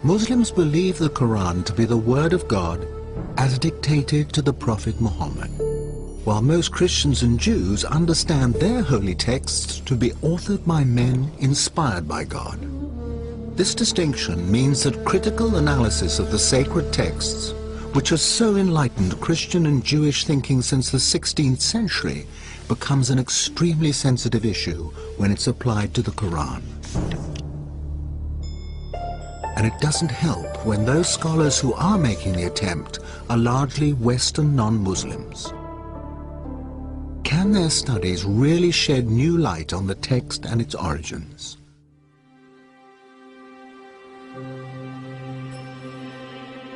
Muslims believe the Quran to be the word of God as dictated to the Prophet Muhammad, while most Christians and Jews understand their holy texts to be authored by men inspired by God. This distinction means that critical analysis of the sacred texts, which has so enlightened Christian and Jewish thinking since the 16th century, becomes an extremely sensitive issue when it's applied to the Quran. And it doesn't help when those scholars who are making the attempt are largely Western non-Muslims. Can their studies really shed new light on the text and its origins?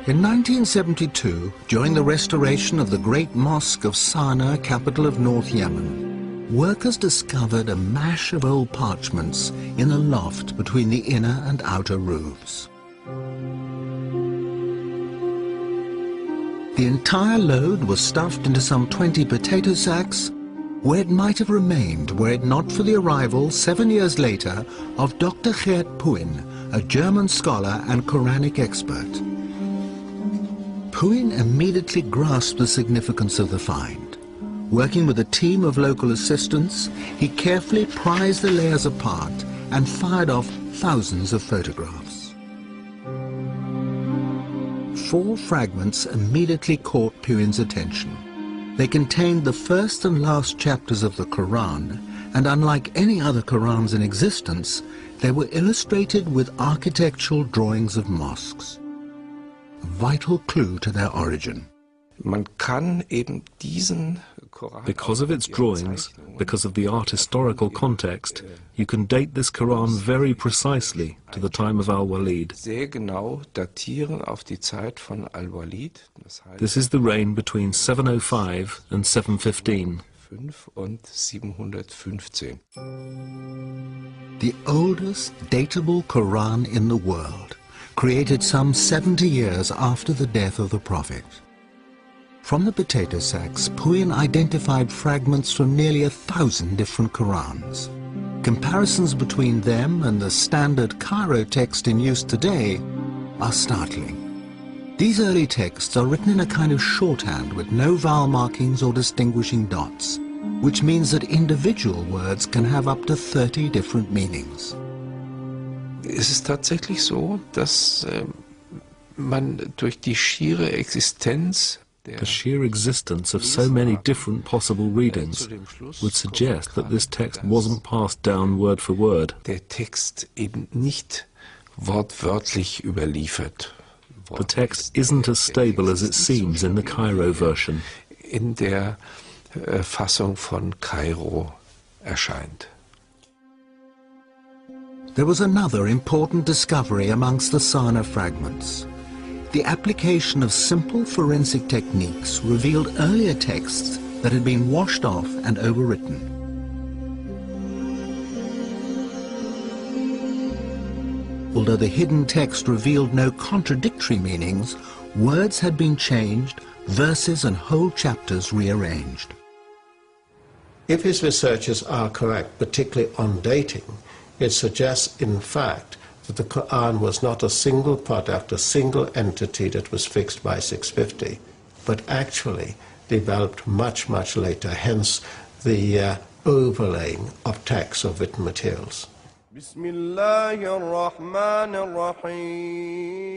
In 1972, during the restoration of the Great Mosque of Sana'a, capital of North Yemen, workers discovered a mash of old parchments in a loft between the inner and outer roofs. The entire load was stuffed into some 20 potato sacks, where it might have remained were it not for the arrival 7 years later of Dr. Geert Puin, a German scholar and Quranic expert. Puin immediately grasped the significance of the find. Working with a team of local assistants, he carefully prized the layers apart and fired off thousands of photographs. 4 fragments immediately caught Puin's attention. They contained the first and last chapters of the Quran, and unlike any other Qurans in existence, they were illustrated with architectural drawings of mosques. A vital clue to their origin. Man kann eben diesen Because of its drawings, because of the art historical context, you can date this Quran very precisely to the time of Al-Walid. sehr genau datieren auf die Zeit von Al-Walid. This is the reign between 705 and 715. 5 und 715. The oldest datable Quran in the world, created some 70 years after the death of the Prophet. From the potato sacks, Puin identified fragments from nearly 1,000 different Qurans. Comparisons between them and the standard Cairo text in use today are startling. These early texts are written in a kind of shorthand with no vowel markings or distinguishing dots, which means that individual words can have up to 30 different meanings. Es ist tatsächlich so, dass man durch die schiere Existenz The sheer existence of so many different possible readings would suggest that this text wasn't passed down word for word. der Text eben nicht wortwörtlich überliefert. The text isn't as stable as it seems in the Cairo version. In der Fassung von Kairo erscheint. There was another important discovery amongst the Sana'a fragments. The application of simple forensic techniques revealed earlier texts that had been washed off and overwritten. Although the hidden text revealed no contradictory meanings, words had been changed, verses and whole chapters rearranged. If his researches are correct, particularly on dating, it suggests, in fact, that the Quran was not a single product, a single entity that was fixed by 650, but actually developed much, much later, hence the overlaying of texts of written materials.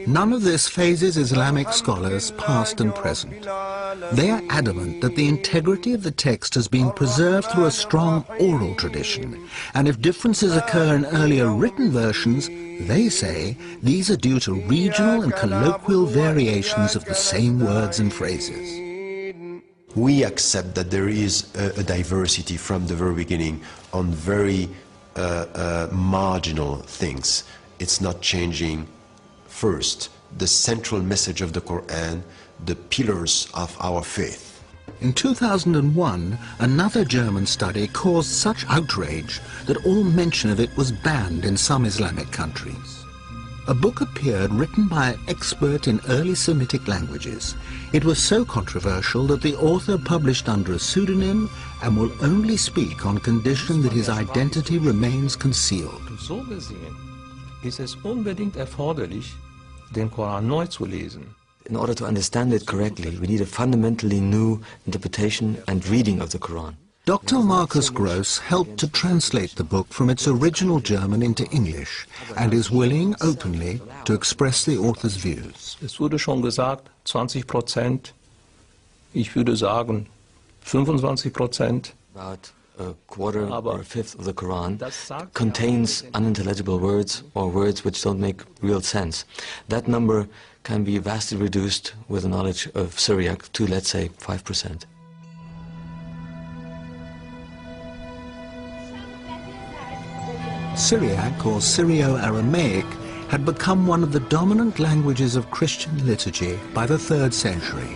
None of this phases Islamic scholars, past and present. They are adamant that the integrity of the text has been preserved through a strong oral tradition, and if differences occur in earlier written versions, they say these are due to regional and colloquial variations of the same words and phrases. We accept that there is a diversity from the very beginning on very marginal things. It's not changing first the central message of the Quran, the pillars of our faith. In 2001, another German study caused such outrage that all mention of it was banned in some Islamic countries. A book appeared written by an expert in early Semitic languages. It was so controversial that the author published under a pseudonym and will only speak on condition that his identity remains concealed. So gesehen ist es unbedingt erforderlich, den Koran neu zu lesen. In order to understand it correctly, we need a fundamentally new interpretation and reading of the Quran. Dr. Marcus Gross helped to translate the book from its original German into English and is willing openly to express the author's views. Es wurde schon gesagt, 20%, ich würde sagen 25%. About a quarter or a fifth of the Quran contains unintelligible words or words which don't make real sense. That number can be vastly reduced with a knowledge of Syriac to, let's say, 5%. Syriac or Syrio-Aramaic had become one of the dominant languages of Christian liturgy by the 3rd century.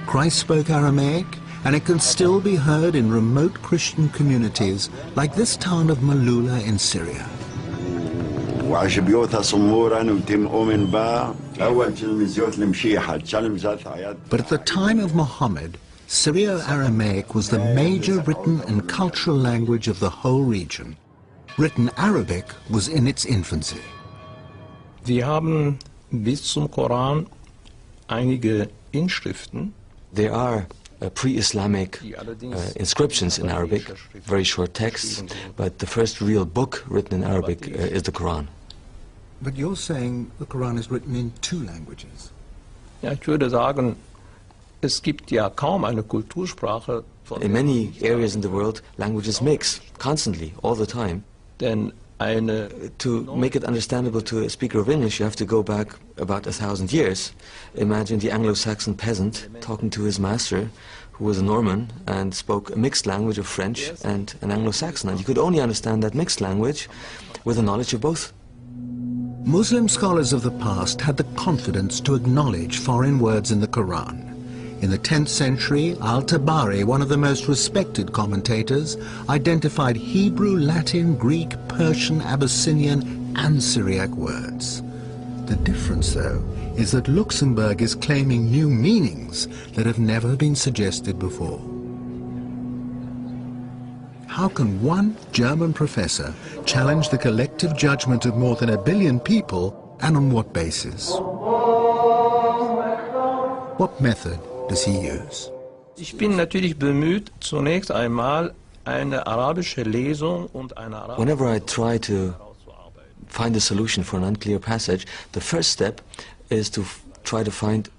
Christ spoke Aramaic, and it can still be heard in remote Christian communities like this town of Malula in Syria. But at the time of Muhammad, Syrio-Aramaic was the major written and cultural language of the whole region. Written Arabic was in its infancy. Wir haben bis zum Koran einige Inschriften. There are pre-Islamic inscriptions in Arabic, very short texts, but the first real book written in Arabic is the Quran. But you're saying the Quran is written in 2 languages. Ja, ich würde sagen, es gibt ja kaum eine Kultursprache. In many areas in the world, languages mix constantly, all the time. Denn to make it understandable to a speaker of English, you have to go back about 1,000 years. Imagine the Anglo-Saxon peasant talking to his master, who was a Norman and spoke a mixed language of French and an Anglo-Saxon. And you could only understand that mixed language with a knowledge of both. Muslim scholars of the past had the confidence to acknowledge foreign words in the Quran. In the 10th century, Al-Tabari, one of the most respected commentators, identified Hebrew, Latin, Greek, Persian, Abyssinian, and Syriac words. The difference, though, is that Luxembourg is claiming new meanings that have never been suggested before. How can one German professor challenge the collective judgment of more than 1 billion people, and on what basis? What method does he use? Ich bin natürlich bemüht, zunächst einmal eine arabische Lesung und eine arabische. Whenever I try to find a solution for an unclear passage, the first step is to try to find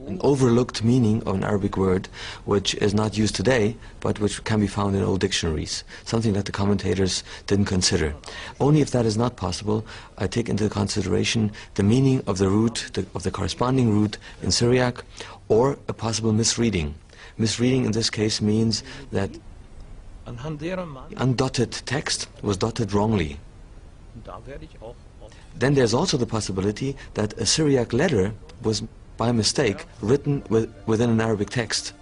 an overlooked meaning of an Arabic word which is not used today, but which can be found in old dictionaries, something that the commentators didn't consider. Only if that is not possible, I take into consideration the meaning of the root, of the corresponding root in Syriac, or a possible misreading. Misreading in this case means that undotted text was dotted wrongly. Then there's also the possibility that a Syriac letter was by mistake written within an Arabic text.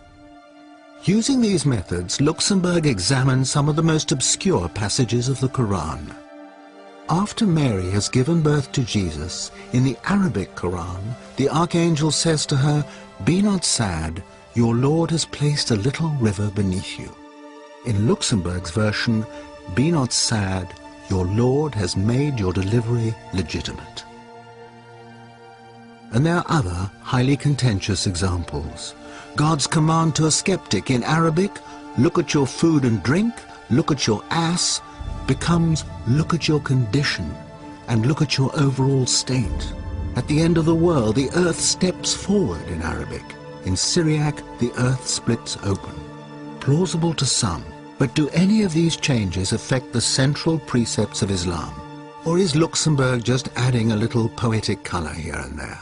Using these methods, Luxembourg examined some of the most obscure passages of the Quran. After Mary has given birth to Jesus, in the Arabic Quran, the archangel says to her, "Be not sad, your Lord has placed a little river beneath you." In Luxembourg's version, "Be not sad, your Lord has made your delivery legitimate." And there are other highly contentious examples. God's command to a skeptic in Arabic, "Look at your food and drink, look at your ass," becomes "Look at your condition and look at your overall state." At the end of the world, the earth steps forward in Arabic. In Syriac, the earth splits open. Plausible to some, but do any of these changes affect the central precepts of Islam? Or is Luxembourg just adding a little poetic color here and there?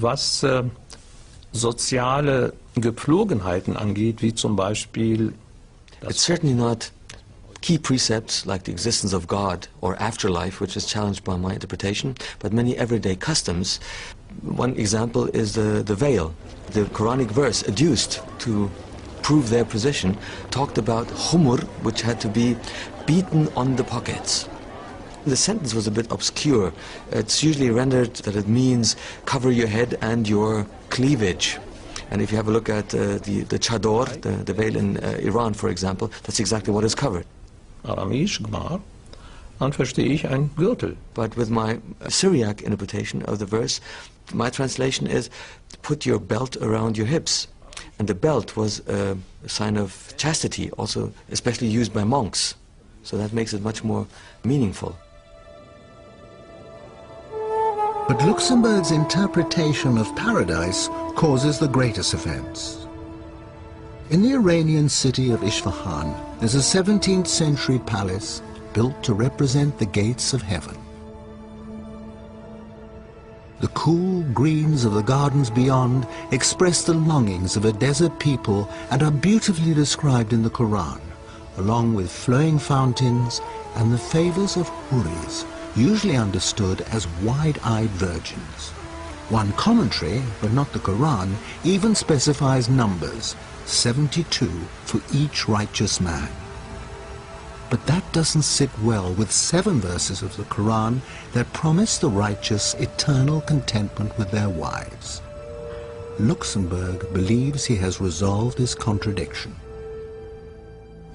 Was soziale Gepflogenheiten angeht, wie zum Beispiel... It's certainly not key precepts like the existence of God or afterlife, which is challenged by my interpretation, but many everyday customs. One example is the veil. The Quranic verse adduced to prove their position talked about humur, which had to be beaten on the pockets. The sentence was a bit obscure. It's usually rendered that it means cover your head and your cleavage. And if you have a look at the chador, the veil in Iran, for example, that's exactly what is covered. Aramäisch Gmar, dann verstehe ich ein Gürtel. But with my Syriac interpretation of the verse, my translation is, put your belt around your hips. And the belt was a sign of chastity, also especially used by monks. So that makes it much more meaningful. But Luxemburg's interpretation of paradise causes the greatest offense. In the Iranian city of Isfahan, there's a 17th century palace built to represent the gates of heaven. The cool greens of the gardens beyond express the longings of a desert people and are beautifully described in the Quran, along with flowing fountains and the favors of huris, usually understood as wide-eyed virgins. One commentary, but not the Quran, even specifies numbers, 72 for each righteous man. But that doesn't sit well with 7 verses of the Quran that promise the righteous eternal contentment with their wives. Luxemburg believes he has resolved his contradiction.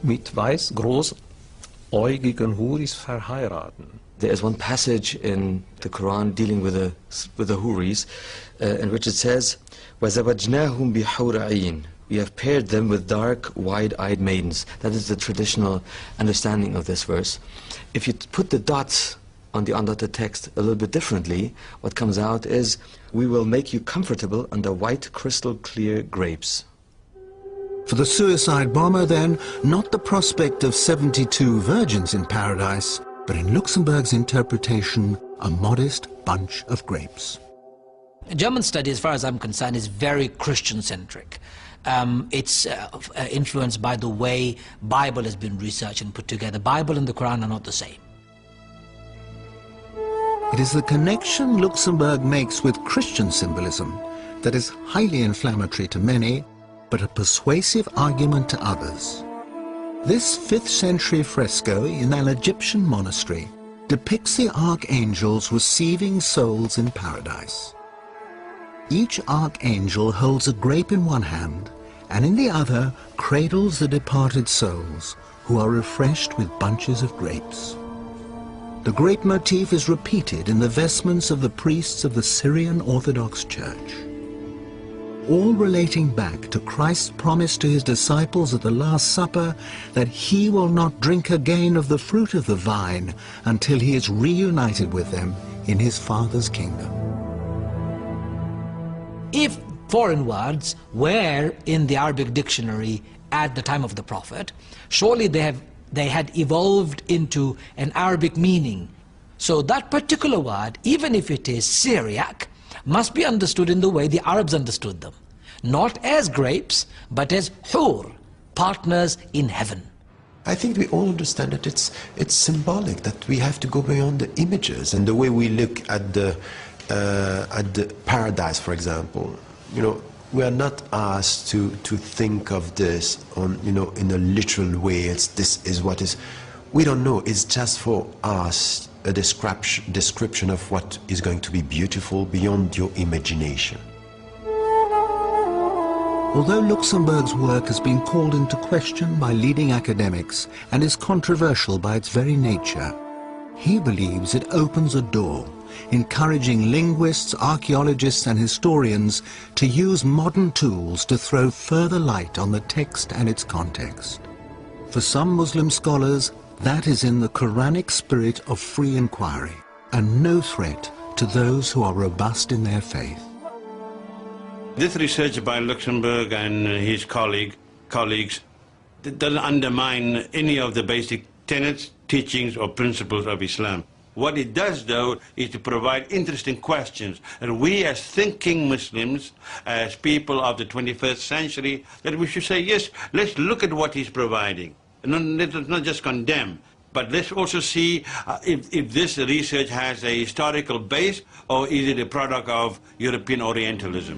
Mit weiß großäugigen Huris verheiraten. There is one passage in the Quran dealing with the Huris, in which it says, وَزَوَجْنَاهُمْ بِحُورَ عِينٍ. We have paired them with dark, wide-eyed maidens. That is the traditional understanding of this verse. If you put the dots on the undotted text a little bit differently, what comes out is, we will make you comfortable under white, crystal-clear grapes. For the suicide bomber, then, not the prospect of 72 virgins in paradise, but in Luxemburg's interpretation, a modest bunch of grapes. German study, as far as I'm concerned, is very Christian-centric. It's influenced by the way Bible has been researched and put together. Bible and the Quran are not the same. It is the connection Luxemburg makes with Christian symbolism that is highly inflammatory to many, but a persuasive argument to others. This 5th century fresco in an Egyptian monastery depicts the archangels receiving souls in paradise. Each archangel holds a grape in one hand, and in the other cradles the departed souls, who are refreshed with bunches of grapes. The grape motif is repeated in the vestments of the priests of the Syrian Orthodox Church, all relating back to Christ's promise to his disciples at the Last Supper that he will not drink again of the fruit of the vine until he is reunited with them in his Father's kingdom. If foreign words were in the Arabic dictionary at the time of the Prophet, surely they had evolved into an Arabic meaning. So that particular word, even if it is Syriac, must be understood in the way the Arabs understood them. Not as grapes, but as hur, partners in heaven. I think we all understand that it's symbolic, that we have to go beyond the images and the way we look at the paradise, for example. You know, we are not asked to think of this on, you know, in a literal way. This is what is. We don't know. It's just for us a description of what is going to be beautiful beyond your imagination. Although Luxemburg's work has been called into question by leading academics and is controversial by its very nature, he believes it opens a door, encouraging linguists, archaeologists and historians to use modern tools to throw further light on the text and its context. For some Muslim scholars, that is in the Quranic spirit of free inquiry and no threat to those who are robust in their faith. This research by Luxemburg and his colleagues doesn't undermine any of the basic tenets, teachings or principles of Islam. What it does, though, is to provide interesting questions. And we as thinking Muslims, as people of the 21st century, that we should say, yes, let's look at what he's providing. And let's not just condemn, but let's also see if this research has a historical base or is it a product of European Orientalism.